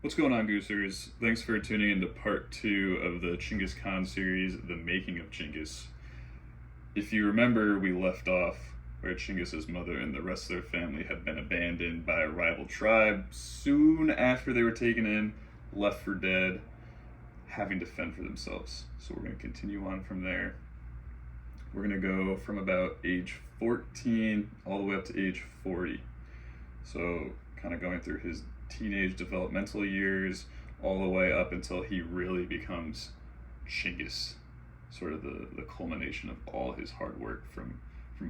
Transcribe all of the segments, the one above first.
What's going on, Goosers? Thanks for tuning into part two of the Genghis Khan series, The Making of Chinggis. If you remember, we left off where Chinggis's mother and the rest of their family had been abandoned by a rival tribe soon after they were taken in, left for dead, having to fend for themselves. So we're going to continue on from there. We're going to go from about age 14 all the way up to age 40. So, kind of going through his teenage developmental years all the way up until he really becomes Chinggis, sort of the culmination of all his hard work from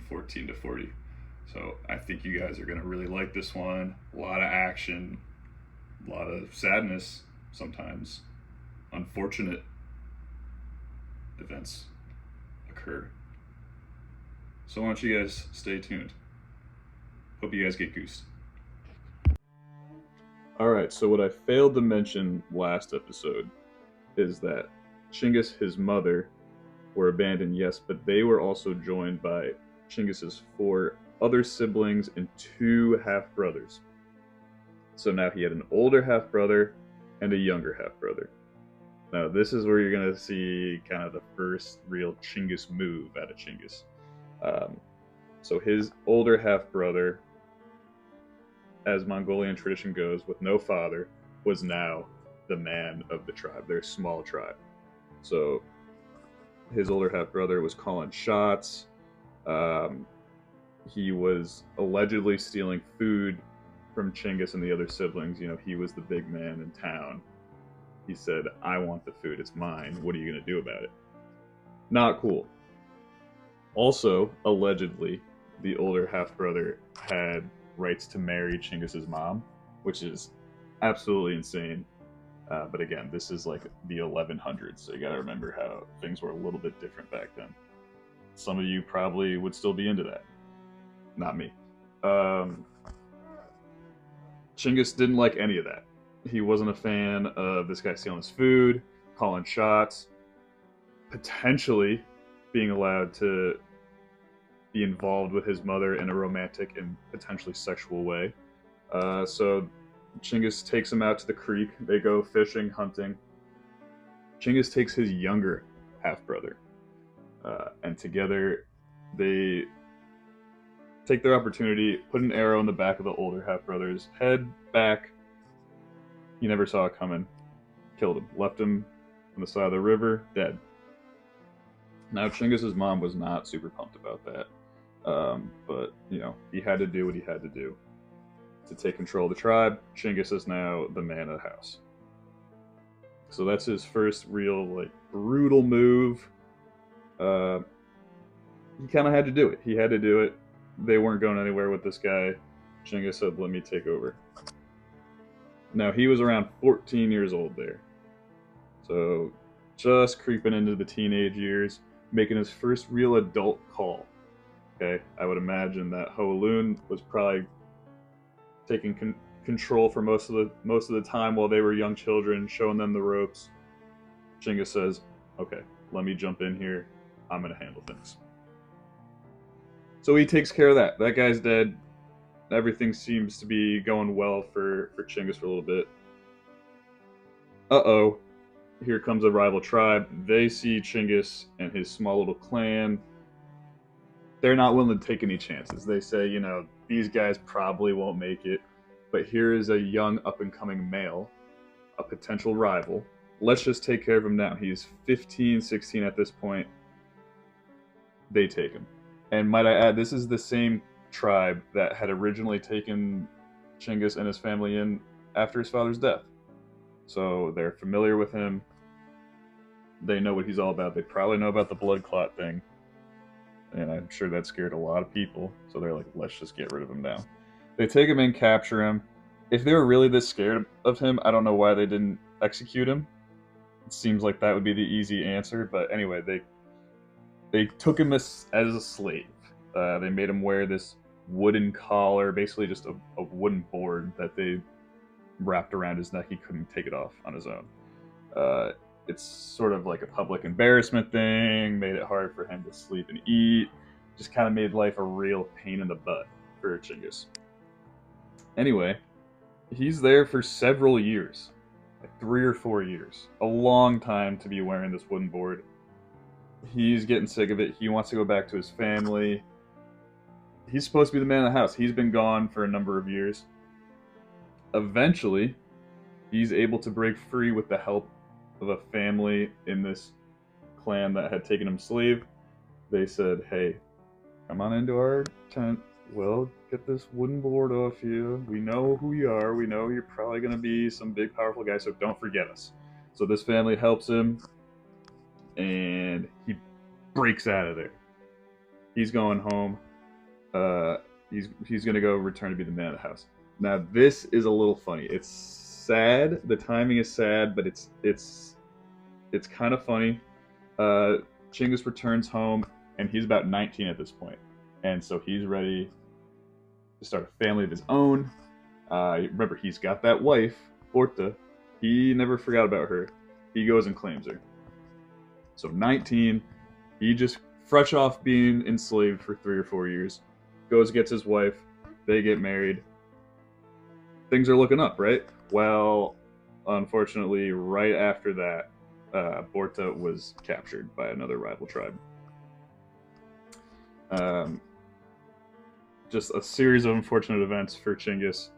14 to 40. So I think you guys are going to really like this one. A lot of action, a lot of sadness sometimes. Unfortunate events occur. So why don't you guys stay tuned? Hope you guys get goosed. Alright, so what I failed to mention last episode is that Chinggis, his mother, were abandoned, yes, but they were also joined by Chinggis's 4 other siblings and 2 half-brothers. So now he had an older half-brother and a younger half-brother. Now this is where you're going to see kind of the first real Chinggis move out of Chinggis. So his older half-brother, as Mongolian tradition goes, with no father, was now the man of the tribe, their small tribe. So his older half-brother was calling shots. He was allegedly stealing food from Chinggis and the other siblings. You know, he was the big man in town. He said, I want the food, it's mine. What are you going to do about it? Not cool. Also, allegedly, the older half-brother had rights to marry Chinggis's mom, which is absolutely insane. But again, this is like the 1100s, so you gotta remember how things were a little bit different back then. Some of you probably would still be into that. Not me. Chinggis didn't like any of that. He wasn't a fan of this guy stealing his food, calling shots, potentially being allowed to be involved with his mother in a romantic and potentially sexual way. So Chinggis takes him out to the creek. They go fishing, hunting. Chinggis takes his younger half-brother, and together they take their opportunity, put an arrow in the back of the older half-brother's head, back. He never saw it coming. Killed him. Left him on the side of the river, dead. Now, Chinggis's mom was not super pumped about that. But, you know, he had to do what he had to do to take control of the tribe. Chinggis is now the man of the house. So that's his first real, like, brutal move. He kind of had to do it. He had to do it. They weren't going anywhere with this guy. Chinggis said, let me take over. Now, he was around 14 years old there. So, just creeping into the teenage years, making his first real adult call. Okay, I would imagine that Hoalun was probably taking control for most of the time while they were young children, showing them the ropes. Chinggis says, "Okay, let me jump in here. I'm gonna handle things." So he takes care of that. That guy's dead. Everything seems to be going well for Chinggis for a little bit. Uh-oh. Here comes a rival tribe. They see Chinggis and his small little clan. They're not willing to take any chances. They say, you know, these guys probably won't make it, but here is a young up-and-coming male, a potential rival. Let's just take care of him now. He's 15, 16 at this point. They take him. And might I add, this is the same tribe that had originally taken Chinggis and his family in after his father's death. So they're familiar with him. They know what he's all about. They probably know about the blood clot thing. And I'm sure that scared a lot of people. So they're like, let's just get rid of him now. They take him in, capture him. If they were really this scared of him, I don't know why they didn't execute him. It seems like that would be the easy answer. But anyway, they took him as a slave. They made him wear this wooden collar, basically just a wooden board that they wrapped around his neck. He couldn't take it off on his own. It's sort of like a public embarrassment thing, made it hard for him to sleep and eat, just kind of made life a real pain in the butt for Chinggis. Anyway, he's there for several years. like 3 or 4 years, a long time to be wearing this wooden board. He's getting sick of it. He wants to go back to his family. He's supposed to be the man of the house. He's been gone for a number of years. Eventually, he's able to break free with the help of a family in this clan that had taken him slave. They said, "Hey, come on into our tent. We'll get this wooden board off you. We know who you are. We know you're probably going to be some big, powerful guy, so don't forget us." So this family helps him, and he breaks out of there. He's going home. He's going to go return to be the man of the house. Now, this is a little funny. It's sad. The timing is sad, but it's kind of funny. Chinggis returns home, and he's about 19 at this point, and so he's ready to start a family of his own. Remember, he's got that wife, Borta. He never forgot about her. He goes and claims her. So 19, he just fresh off being enslaved for 3 or 4 years, goes gets his wife. They get married. Things are looking up, right? Well, unfortunately, right after that, Borta was captured by another rival tribe. Just a series of unfortunate events for Chinggis.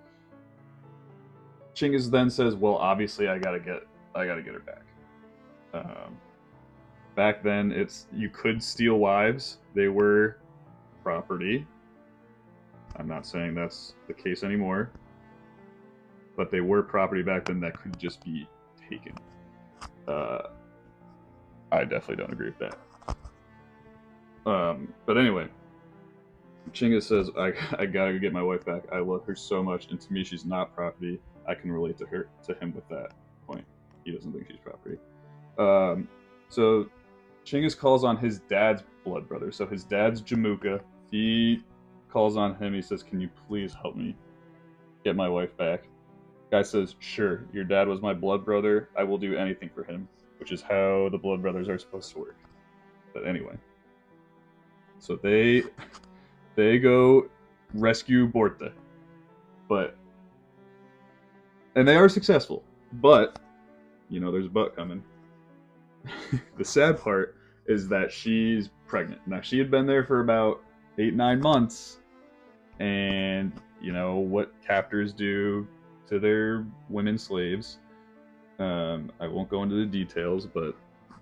Chinggis then says, "Well, obviously, I gotta get her back." Back then, you could steal wives; they were property. I'm not saying that's the case anymore, but they were property back then that could just be taken. I definitely don't agree with that. But anyway, Chinggis says, I gotta get my wife back. I love her so much, and to me, she's not property. I can relate to him with that point. He doesn't think she's property. So Chinggis calls on his dad's blood brother. So his dad's Jamuka. He calls on him. He says, "Can you please help me get my wife back?" Guy says, "Sure, your dad was my blood brother. I will do anything for him," which is how the blood brothers are supposed to work. But anyway, so they go rescue Borta, and they are successful. But there's a but coming. The sad part is that she's pregnant. Now, she had been there for about 8-9 months, and what captors do to their women slaves. I won't go into the details, but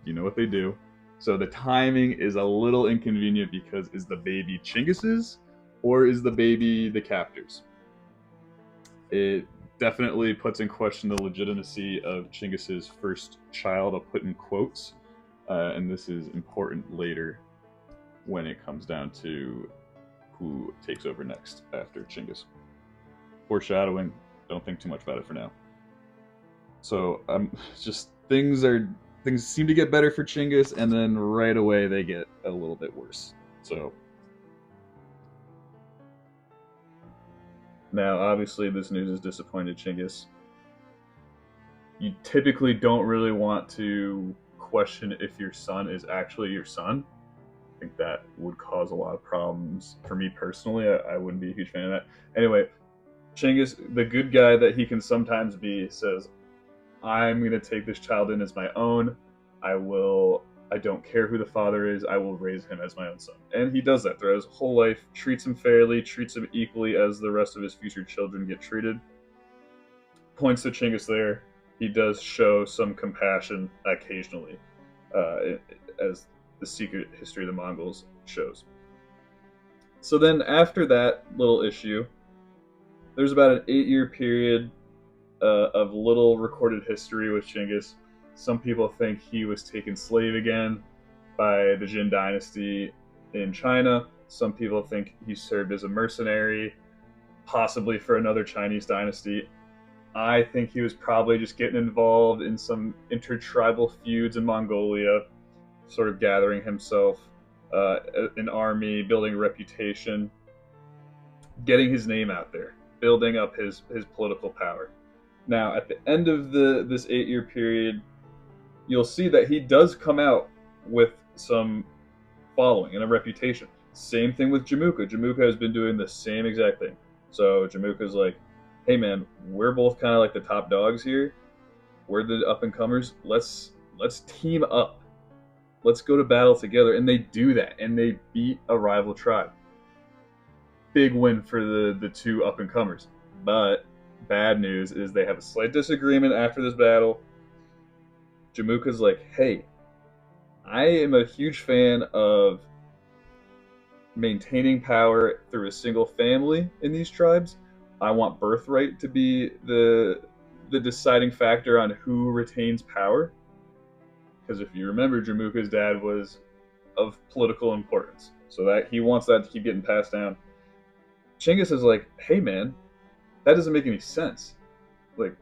you know what they do. So the timing is a little inconvenient because is the baby Chinggis's or is the baby the captor's? It definitely puts in question the legitimacy of Chinggis's first child. I'll put in quotes, and this is important later when it comes down to who takes over next after Chinggis. Foreshadowing. Don't think too much about it for now. So just things seem to get better for Chinggis, and then right away they get a little bit worse. So now, obviously, this news has disappointed Chinggis. You typically don't really want to question if your son is actually your son. I think that would cause a lot of problems for me personally. I wouldn't be a huge fan of that. Anyway, Chinggis, the good guy that he can sometimes be, says, "I'm going to take this child in as my own. I don't care who the father is. I will raise him as my own son." And he does that throughout his whole life, treats him fairly, treats him equally as the rest of his future children get treated. Points to Chinggis there. He does show some compassion occasionally, as the secret history of the Mongols shows. So then after that little issue, there's about an 8-year period of little recorded history with Chinggis. Some people think he was taken slave again by the Jin dynasty in China. Some people think he served as a mercenary, possibly for another Chinese dynasty. I think he was probably just getting involved in some intertribal feuds in Mongolia, sort of gathering himself an army, building a reputation, getting his name out there, building up his political power. Now, at the end of this 8-year period, you'll see that he does come out with some following and a reputation. Same thing with Jamuka. Jamuka has been doing the same exact thing. So Jamuka's like, "Hey man, we're both kind of like the top dogs here. we're the up and comers. Let's team up. Let's go to battle together. And they do that, and they beat a rival tribe. Big win for the two up and comers. But bad news is they have a slight disagreement after this battle. Jamuka's like, hey, I am a huge fan of maintaining power through a single family in these tribes. I want birthright to be the deciding factor on who retains power. Because if you remember, Jamuka's dad was of political importance, so that he wants that to keep getting passed down. Chinggis is like, hey man, that doesn't make any sense. Like,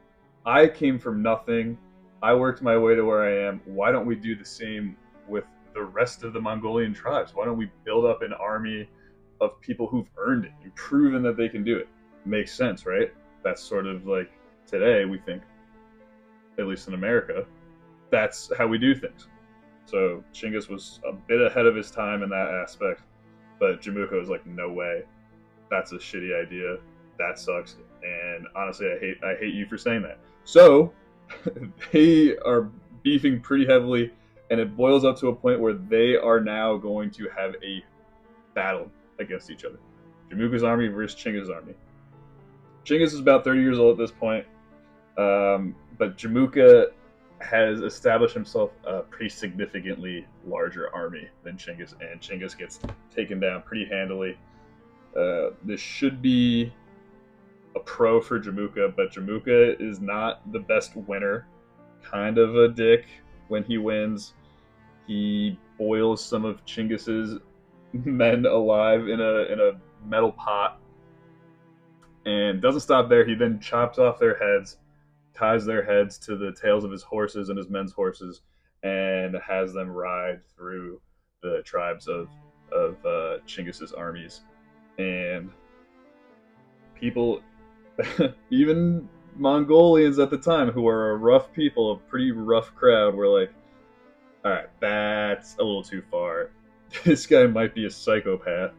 I came from nothing. I worked my way to where I am. Why don't we do the same with the rest of the Mongolian tribes? Why don't we build up an army of people who've earned it and proven that they can do it? Makes sense, right? That's sort of like today we think, at least in America, that's how we do things. So Chinggis was a bit ahead of his time in that aspect, but Jamuka was like, no way. That's a shitty idea. That sucks. And honestly, I hate you for saying that. So they are beefing pretty heavily, and it boils up to a point where they are now going to have a battle against each other. Jamuka's army versus Chinggis' army. Chinggis is about 30 years old at this point, but Jamuka has established himself a pretty significantly larger army than Chinggis, and Chinggis gets taken down pretty handily. This should be a pro for Jamuka, but Jamuka is not the best winner. Kind of a dick when he wins. He boils some of Chinggis's men alive in a metal pot, and doesn't stop there. He then chops off their heads, ties their heads to the tails of his horses and his men's horses, and has them ride through the tribes of Chinggis's armies. And people, even Mongolians at the time, who are a rough people, a pretty rough crowd, were like, all right, that's a little too far. This guy might be a psychopath.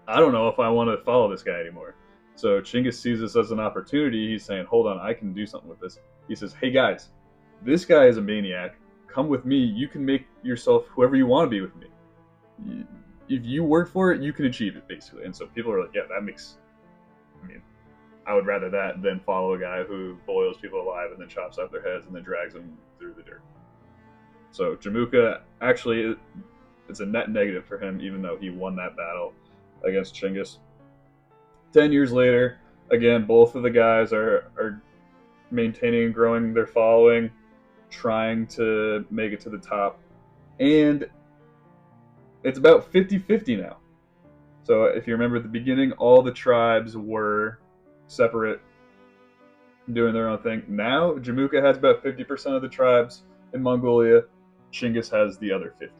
I don't know if I want to follow this guy anymore. So Chinggis sees this as an opportunity. He's saying, hold on, I can do something with this. He says, hey guys, this guy is a maniac. Come with me. You can make yourself whoever you want to be with me. If you work for it, you can achieve it, basically. And so people are like, yeah, that makes... I mean, I would rather that than follow a guy who boils people alive and then chops off their heads and then drags them through the dirt. So Jamuka, actually, it's a net negative for him, even though he won that battle against Chinggis. 10 years later, again, both of the guys are maintaining and growing their following, trying to make it to the top. And it's about 50-50 now. So if you remember at the beginning, all the tribes were separate, doing their own thing. Now, Jamuka has about 50% of the tribes in Mongolia. Chinggis has the other 50.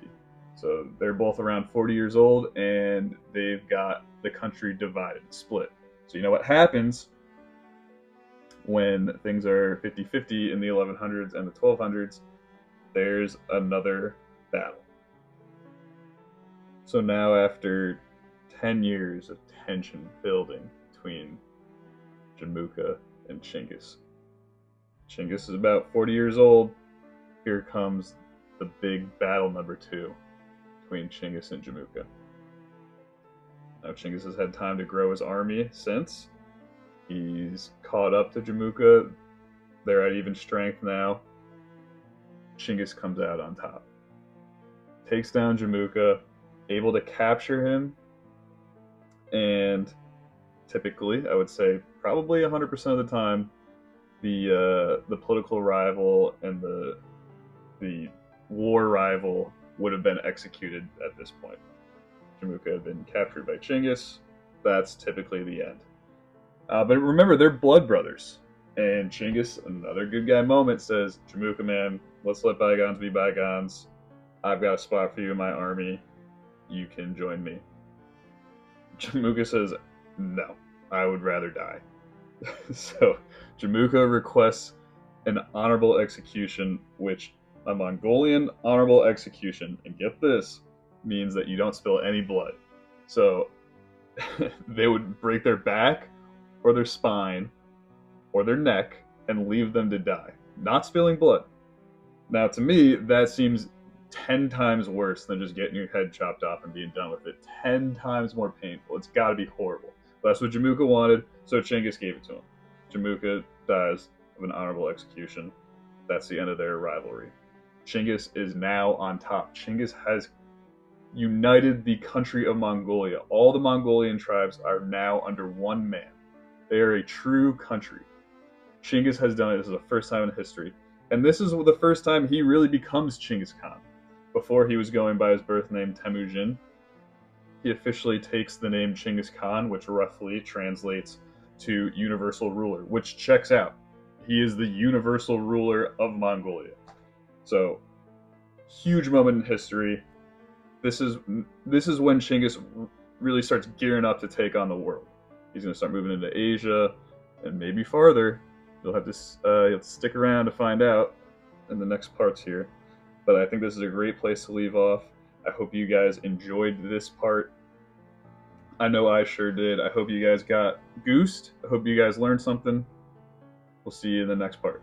So they're both around 40 years old, and they've got the country divided, split. So you know what happens when things are 50-50 in the 1100s and the 1200s? There's another battle. So now, after 10 years of tension building between Jamuka and Chinggis. Chinggis is about 40 years old. Here comes the big battle number 2 between Chinggis and Jamuka. Now Chinggis has had time to grow his army since. He's caught up to Jamuka. They're at even strength now. Chinggis comes out on top. Takes down Jamuka, able to capture him, and typically, I would say probably 100% of the time, the political rival and the war rival would have been executed at this point. Jamuka had been captured by Chinggis. That's typically the end. But remember, they're blood brothers. And Chinggis, another good guy moment, says, Jamuka, man, let's let bygones be bygones. I've got a spot for you in my army. You can join me. Jamuka says, no, I would rather die. So Jamuka requests an honorable execution, which a Mongolian honorable execution, and get this, means that you don't spill any blood. So they would break their back or their spine or their neck, and leave them to die, not spilling blood. Now, to me, that seems 10 times worse than just getting your head chopped off and being done with it. 10 times more painful. It's got to be horrible. But that's what Jamuka wanted, so Chinggis gave it to him. Jamuka dies of an honorable execution. That's the end of their rivalry. Chinggis is now on top. Chinggis has united the country of Mongolia. All the Mongolian tribes are now under one man. They are a true country. Chinggis has done it. This is the first time in history. And this is the first time he really becomes Genghis Khan. Before, he was going by his birth name Temujin. He officially takes the name Genghis Khan, which roughly translates to universal ruler, which checks out. He is the universal ruler of Mongolia. So, huge moment in history. This is when Chinggis really starts gearing up to take on the world. He's going to start moving into Asia and maybe farther. You'll have to stick around to find out in the next parts here. But I think this is a great place to leave off. I hope you guys enjoyed this part. I know I sure did. I hope you guys got goosed. I hope you guys learned something. We'll see you in the next part.